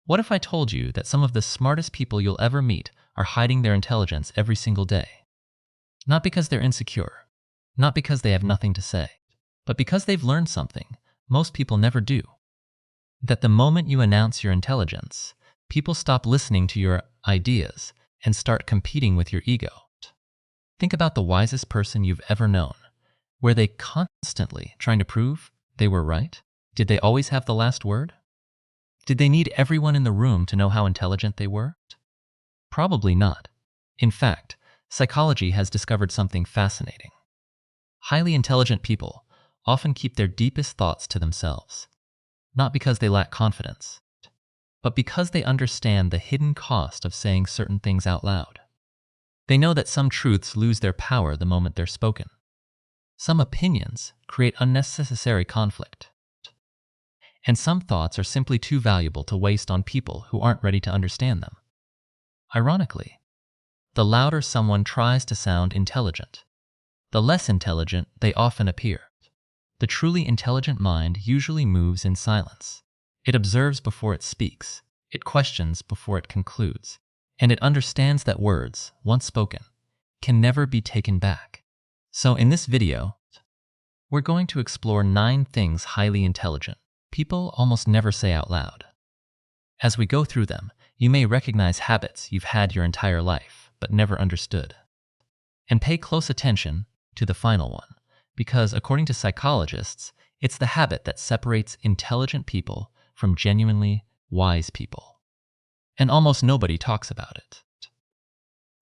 What if I told you that some of the smartest people you'll ever meet are hiding their intelligence every single day? Not because they're insecure, not because they have nothing to say, but because they've learned something most people never do. That the moment you announce your intelligence, people stop listening to your ideas and start competing with your ego. Think about the wisest person you've ever known. Were they constantly trying to prove they were right? Did they always have the last word? Did they need everyone in the room to know how intelligent they were? Probably not. In fact, psychology has discovered something fascinating. Highly intelligent people often keep their deepest thoughts to themselves, not because they lack confidence, but because they understand the hidden cost of saying certain things out loud. They know that some truths lose their power the moment they're spoken. Some opinions create unnecessary conflict. And some thoughts are simply too valuable to waste on people who aren't ready to understand them. Ironically, the louder someone tries to sound intelligent, the less intelligent they often appear. The truly intelligent mind usually moves in silence. It observes before it speaks, it questions before it concludes, and it understands that words, once spoken, can never be taken back. So in this video, we're going to explore 9 things highly intelligent people almost never say out loud. As we go through them, you may recognize habits you've had your entire life, but never understood. And pay close attention to the final one, because according to psychologists, it's the habit that separates intelligent people from genuinely wise people. And almost nobody talks about it.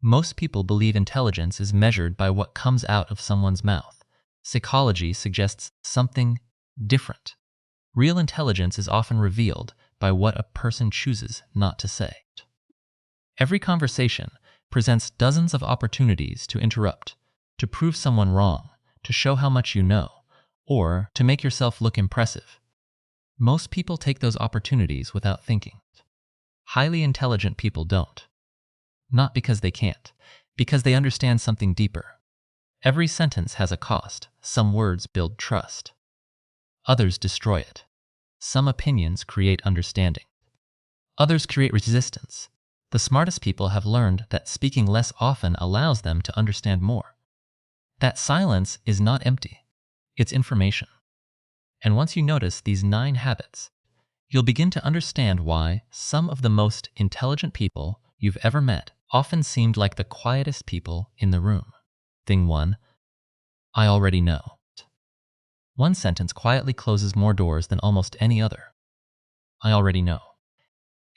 Most people believe intelligence is measured by what comes out of someone's mouth. Psychology suggests something different. Real intelligence is often revealed by what a person chooses not to say. Every conversation presents dozens of opportunities to interrupt, to prove someone wrong, to show how much you know, or to make yourself look impressive. Most people take those opportunities without thinking. Highly intelligent people don't. Not because they can't, because they understand something deeper. Every sentence has a cost. Some words build trust. Others destroy it. Some opinions create understanding. Others create resistance. The smartest people have learned that speaking less often allows them to understand more. That silence is not empty. It's information. And once you notice these 9 habits, you'll begin to understand why some of the most intelligent people you've ever met often seemed like the quietest people in the room. Thing 1, I already know. One sentence quietly closes more doors than almost any other. I already know.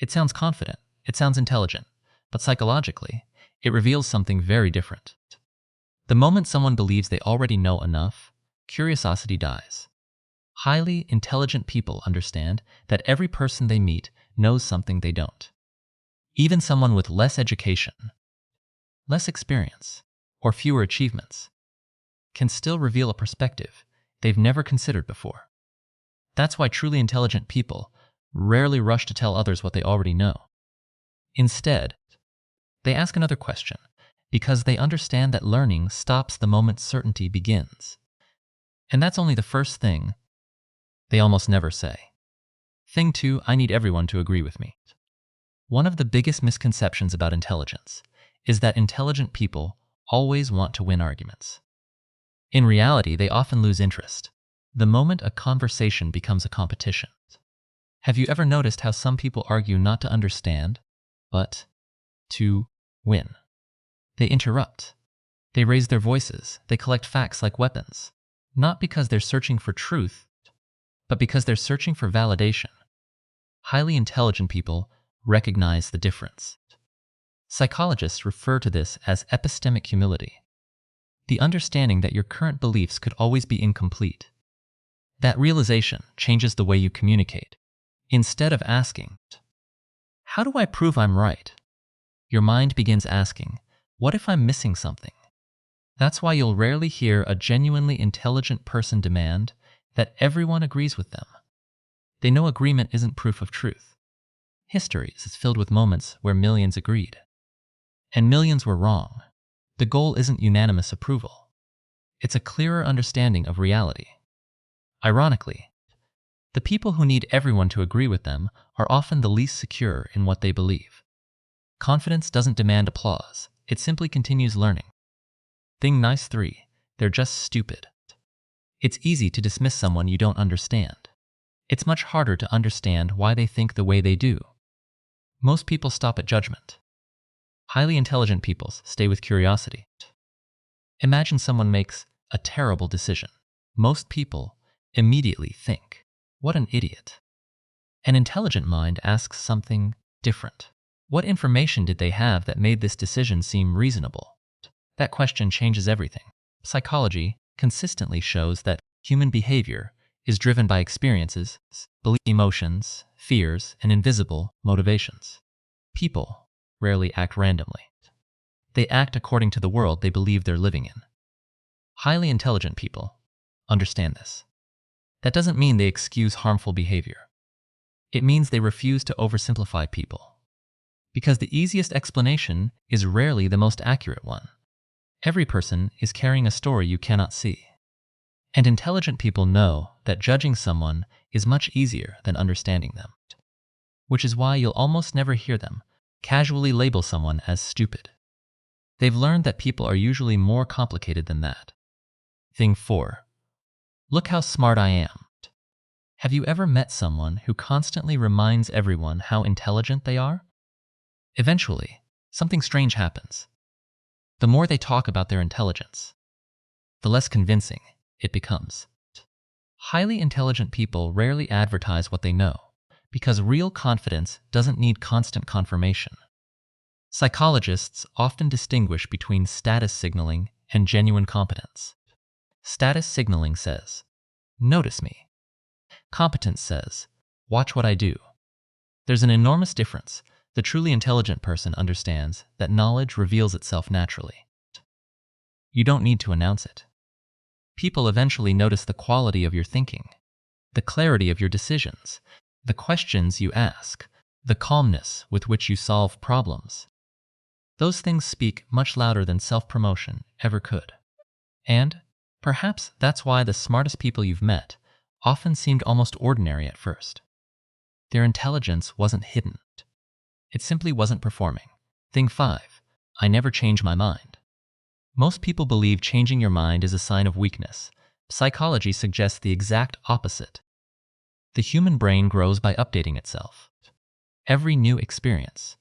It sounds confident, it sounds intelligent, but psychologically, it reveals something very different. The moment someone believes they already know enough, curiosity dies. Highly intelligent people understand that every person they meet knows something they don't. Even someone with less education, less experience, or fewer achievements can still reveal a perspective they've never considered before. That's why truly intelligent people rarely rush to tell others what they already know. Instead, they ask another question because they understand that learning stops the moment certainty begins. And that's only the first thing they almost never say. Thing 2, I need everyone to agree with me. One of the biggest misconceptions about intelligence is that intelligent people always want to win arguments. In reality, they often lose interest the moment a conversation becomes a competition. Have you ever noticed how some people argue not to understand, but to win? They interrupt. They raise their voices. They collect facts like weapons, not because they're searching for truth, but because they're searching for validation. Highly intelligent people recognize the difference. Psychologists refer to this as epistemic humility, the understanding that your current beliefs could always be incomplete. That realization changes the way you communicate. Instead of asking, how do I prove I'm right? Your mind begins asking, what if I'm missing something? That's why you'll rarely hear a genuinely intelligent person demand that everyone agrees with them. They know agreement isn't proof of truth. History is filled with moments where millions agreed, and millions were wrong. The goal isn't unanimous approval. It's a clearer understanding of reality. Ironically, the people who need everyone to agree with them are often the least secure in what they believe. Confidence doesn't demand applause, it simply continues learning. Thing nice 3, they're just stupid. It's easy to dismiss someone you don't understand. It's much harder to understand why they think the way they do. Most people stop at judgment. Highly intelligent people stay with curiosity. Imagine someone makes a terrible decision. Most people immediately think, "What an idiot." An intelligent mind asks something different. What information did they have that made this decision seem reasonable? That question changes everything. Psychology consistently shows that human behavior is driven by experiences, emotions, fears, and invisible motivations. People rarely act randomly. They act according to the world they believe they're living in. Highly intelligent people understand this. That doesn't mean they excuse harmful behavior. It means they refuse to oversimplify people. Because the easiest explanation is rarely the most accurate one. Every person is carrying a story you cannot see. And intelligent people know that judging someone is much easier than understanding them. Which is why you'll almost never hear them casually label someone as stupid. They've learned that people are usually more complicated than that. Thing 4. Look how smart I am. Have you ever met someone who constantly reminds everyone how intelligent they are? Eventually, something strange happens. The more they talk about their intelligence, the less convincing it becomes. Highly intelligent people rarely advertise what they know, because real confidence doesn't need constant confirmation. Psychologists often distinguish between status signaling and genuine competence. Status signaling says, "Notice me." Competence says, "Watch what I do." There's an enormous difference. The truly intelligent person understands that knowledge reveals itself naturally. You don't need to announce it. People eventually notice the quality of your thinking, the clarity of your decisions, the questions you ask, the calmness with which you solve problems. Those things speak much louder than self-promotion ever could. And perhaps that's why the smartest people you've met often seemed almost ordinary at first. Their intelligence wasn't hidden. It simply wasn't performing. Thing 5. I never change my mind. Most people believe changing your mind is a sign of weakness. Psychology suggests the exact opposite. The human brain grows by updating itself. Every new experience,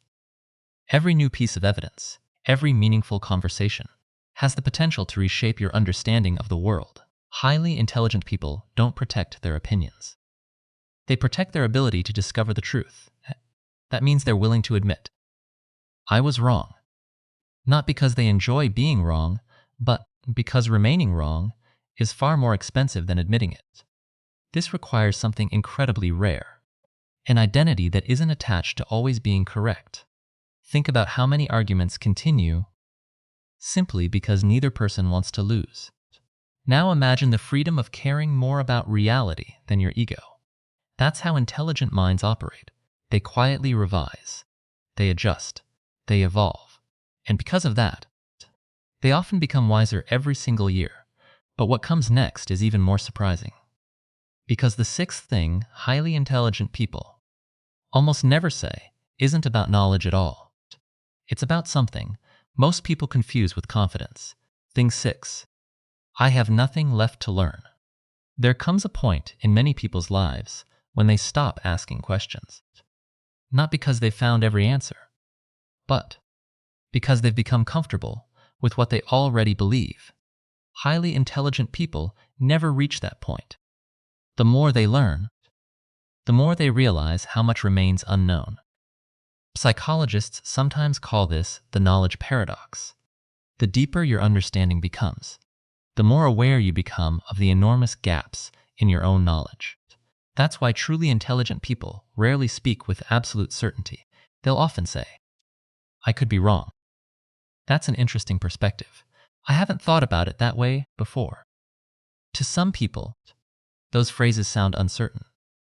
every new piece of evidence, every meaningful conversation has the potential to reshape your understanding of the world. Highly intelligent people don't protect their opinions. They protect their ability to discover the truth. That means they're willing to admit, "I was wrong." Not because they enjoy being wrong, but because remaining wrong is far more expensive than admitting it. This requires something incredibly rare, an identity that isn't attached to always being correct. Think about how many arguments continue simply because neither person wants to lose. Now imagine the freedom of caring more about reality than your ego. That's how intelligent minds operate. They quietly revise, they adjust, they evolve. And because of that, they often become wiser every single year. But what comes next is even more surprising. Because the sixth thing highly intelligent people almost never say isn't about knowledge at all. It's about something most people confuse with confidence. Thing 6. I have nothing left to learn. There comes a point in many people's lives when they stop asking questions. Not because they've found every answer, but because they've become comfortable with what they already believe. Highly intelligent people never reach that point. The more they learn, the more they realize how much remains unknown. Psychologists sometimes call this the knowledge paradox. The deeper your understanding becomes, the more aware you become of the enormous gaps in your own knowledge. That's why truly intelligent people rarely speak with absolute certainty. They'll often say, "I could be wrong." That's an interesting perspective. I haven't thought about it that way before. To some people, those phrases sound uncertain.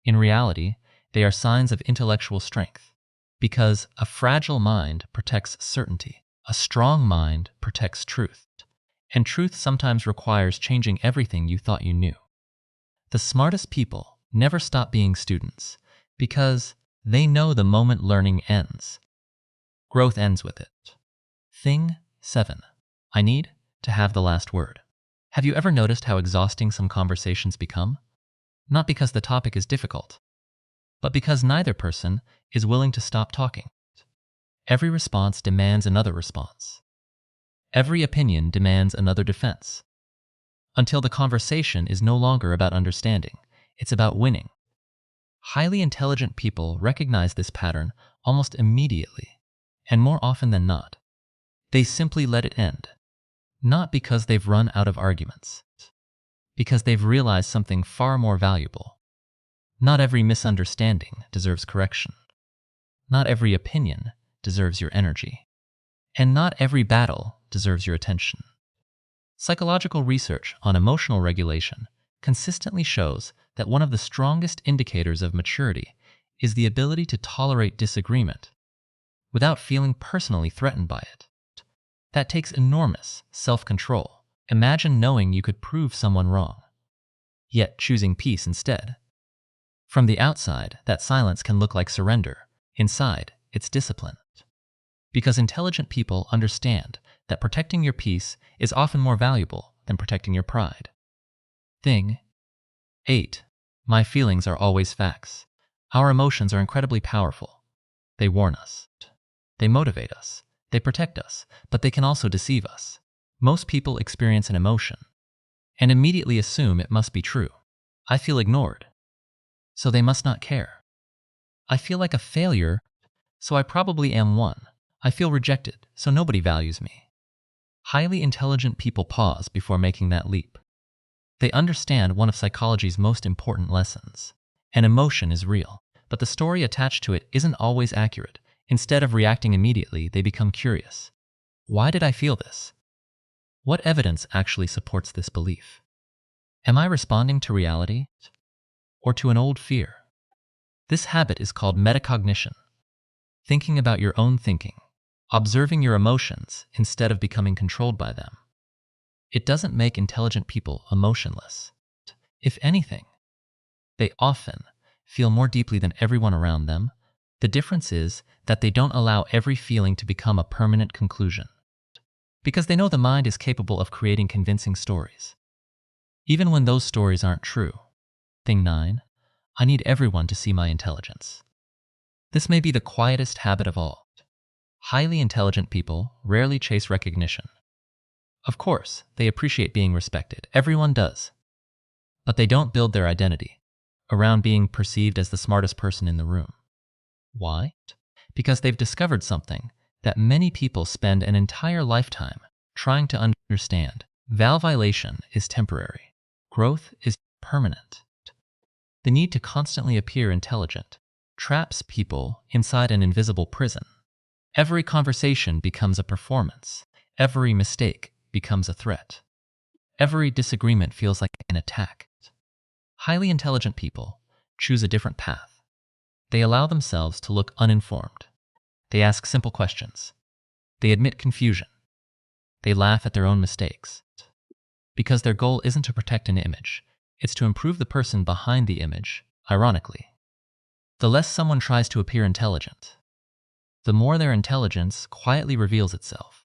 In reality, they are signs of intellectual strength, because a fragile mind protects certainty. A strong mind protects truth, and truth sometimes requires changing everything you thought you knew. The smartest people never stop being students, because They know the moment learning ends, growth ends with it. Thing 7. I need to have the last word. Have you ever noticed how exhausting some conversations become? Not because the topic is difficult, but because neither person is willing to stop talking. Every response demands another response. Every opinion demands another defense. Until the conversation is no longer about understanding, it's about winning. Highly intelligent people recognize this pattern almost immediately, and more often than not, they simply let it end. Not because they've run out of arguments, because they've realized something far more valuable. Not every misunderstanding deserves correction. Not every opinion deserves your energy. And not every battle deserves your attention. Psychological research on emotional regulation consistently shows that one of the strongest indicators of maturity is the ability to tolerate disagreement without feeling personally threatened by it. That takes enormous self-control. Imagine knowing you could prove someone wrong, yet choosing peace instead. From the outside, that silence can look like surrender. Inside, it's discipline. Because intelligent people understand that protecting your peace is often more valuable than protecting your pride. Thing 8. My feelings are always facts. Our emotions are incredibly powerful. They warn us. They motivate us. They protect us, but they can also deceive us. Most people experience an emotion and immediately assume it must be true. I feel ignored, so they must not care. I feel like a failure, so I probably am one. I feel rejected, so nobody values me. Highly intelligent people pause before making that leap. They understand one of psychology's most important lessons. An emotion is real, but the story attached to it isn't always accurate. Instead of reacting immediately, they become curious. Why did I feel this? What evidence actually supports this belief? Am I responding to reality or to an old fear? This habit is called metacognition. Thinking about your own thinking, observing your emotions instead of becoming controlled by them. It doesn't make intelligent people emotionless. If anything, they often feel more deeply than everyone around them. The difference is that they don't allow every feeling to become a permanent conclusion, because they know the mind is capable of creating convincing stories, even when those stories aren't true. Thing 9. I need everyone to see my intelligence. This may be the quietest habit of all. Highly intelligent people rarely chase recognition. Of course, they appreciate being respected. Everyone does. But they don't build their identity around being perceived as the smartest person in the room. Why? Because they've discovered something that many people spend an entire lifetime trying to understand. Validation is temporary. Growth is permanent. The need to constantly appear intelligent traps people inside an invisible prison. Every conversation becomes a performance. Every mistake becomes a threat. Every disagreement feels like an attack. Highly intelligent people choose a different path. They allow themselves to look uninformed. They ask simple questions. They admit confusion. They laugh at their own mistakes. Because their goal isn't to protect an image, it's to improve the person behind the image, ironically. The less someone tries to appear intelligent, the more their intelligence quietly reveals itself,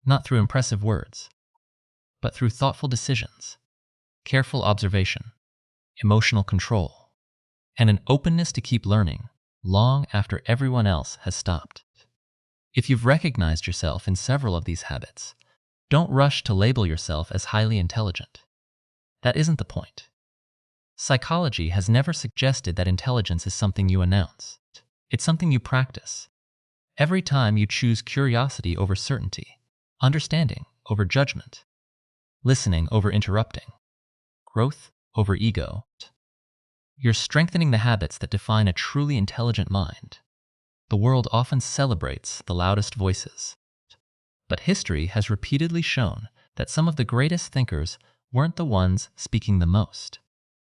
not through impressive words, but through thoughtful decisions, careful observation, emotional control, and an openness to keep learning long after everyone else has stopped. If you've recognized yourself in several of these habits, don't rush to label yourself as highly intelligent. That isn't the point. Psychology has never suggested that intelligence is something you announce. It's something you practice. Every time you choose curiosity over certainty, understanding over judgment, listening over interrupting, growth over ego, you're strengthening the habits that define a truly intelligent mind. The world often celebrates the loudest voices, but history has repeatedly shown that some of the greatest thinkers weren't the ones speaking the most.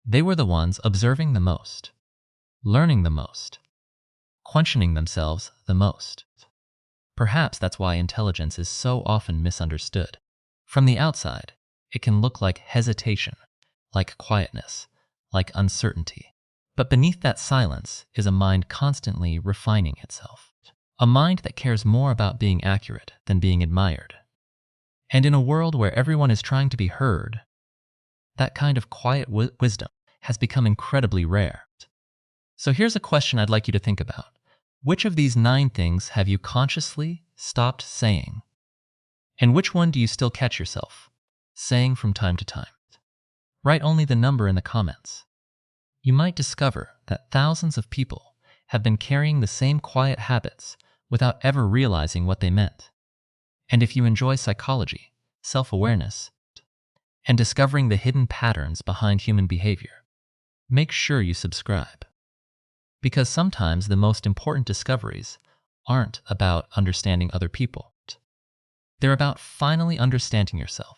They were the ones observing the most, learning the most, questioning themselves the most. Perhaps that's why intelligence is so often misunderstood. From the outside, it can look like hesitation, like quietness, like uncertainty. But beneath that silence is a mind constantly refining itself. A mind that cares more about being accurate than being admired. And in a world where everyone is trying to be heard, that kind of quiet wisdom has become incredibly rare. So here's a question I'd like you to think about. Which of these 9 things have you consciously stopped saying? And which one do you still catch yourself saying from time to time? Write only the number in the comments. You might discover that thousands of people have been carrying the same quiet habits without ever realizing what they meant. And if you enjoy psychology, self-awareness, and discovering the hidden patterns behind human behavior, make sure you subscribe. Because sometimes the most important discoveries aren't about understanding other people. They're about finally understanding yourself.